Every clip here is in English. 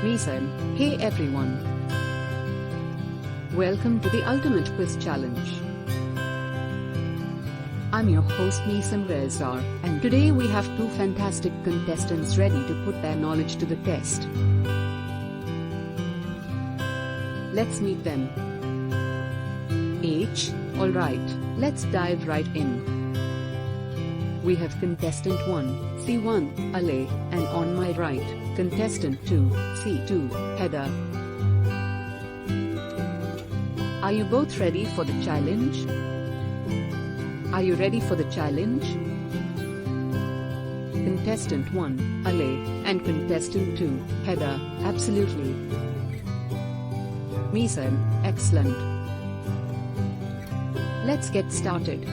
Misam, hey everyone. Welcome to the Ultimate Quiz Challenge. I'm your host Misam Rezar, and today we have two fantastic contestants ready to put their knowledge to the test. Let's meet them. Alright, let's dive right in. We have contestant 1, C1, Ale, and on my right, contestant 2, C2, Heather. Are you both ready for the challenge? Are you ready for the challenge? Contestant 1, Ale, and contestant 2, Heather, absolutely. Misam, excellent. Let's get started.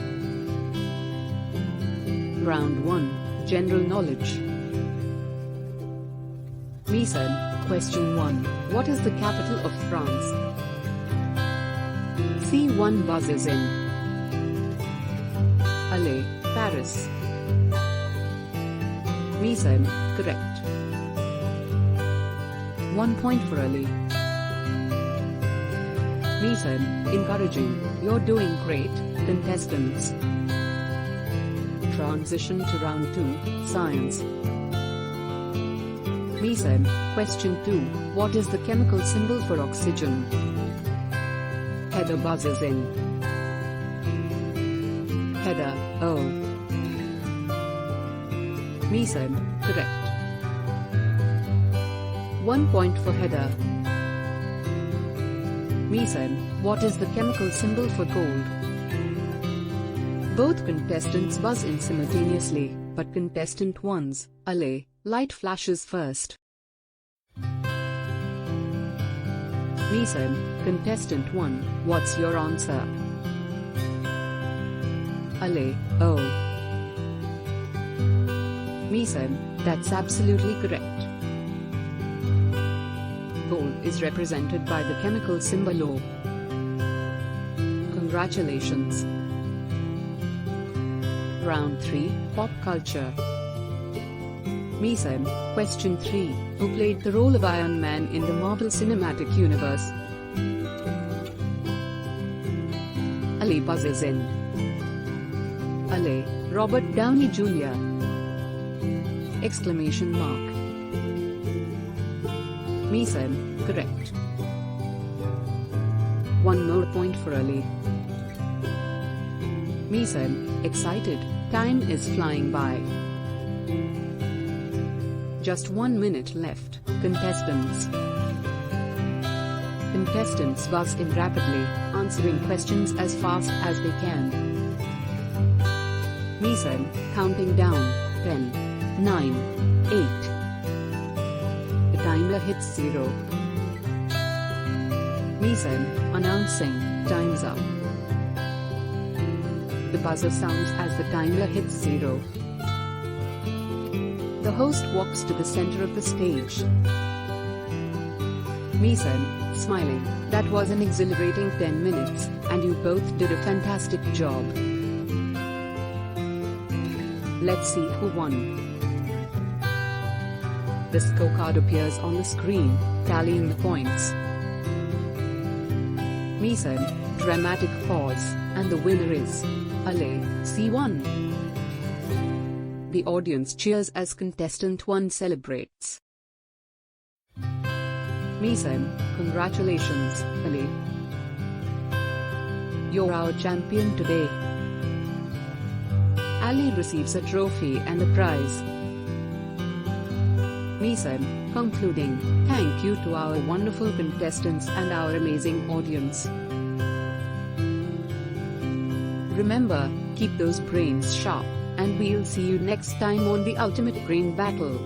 Round 1, General Knowledge. Misam, question 1, what is the capital of France? C1 buzzes in. Ale, Paris. Misam, correct. 1 point for Ale. Misam, encouraging, you're doing great, contestants. Transition to round 2, Science. Misam, question 2, what is the chemical symbol for oxygen? Heather buzzes in. Heather, O. Misam, correct. 1 point for Heather. Misam, what is the chemical symbol for gold? Both contestants buzz in simultaneously, but contestant 1's, Ale, light flashes first. Misam, contestant 1, what's your answer? Ale, O. Misam, that's absolutely correct. Gold is represented by the chemical symbol O. Congratulations. Round 3, Pop Culture. Misam, question 3, who played the role of Iron Man in the Marvel Cinematic Universe? Ale buzzes in. Ale, Robert Downey Jr. Exclamation mark. Misam, correct. 1 more point for Ale. Misam, excited, time is flying by. Just 1 minute left, contestants. Contestants buzz in rapidly, answering questions as fast as they can. Misam, counting down, 10, 9, 8. The timer hits 0. Misam, announcing, time's up. The buzzer sounds as the timer hits 0. The host walks to the center of the stage. Misam, smiling, that was an exhilarating 10 minutes, and you both did a fantastic job. Let's see who won. The scorecard appears on the screen, tallying the points. Misam, dramatic pause, and the winner is Ale, C1. The audience cheers as contestant 1 celebrates. Misam, congratulations, Ale. You're our champion today. Ali receives a trophy and a prize. Misam, concluding, thank you to our wonderful contestants and our amazing audience. Remember, keep those brains sharp, and we'll see you next time on the Ultimate Brain Battle.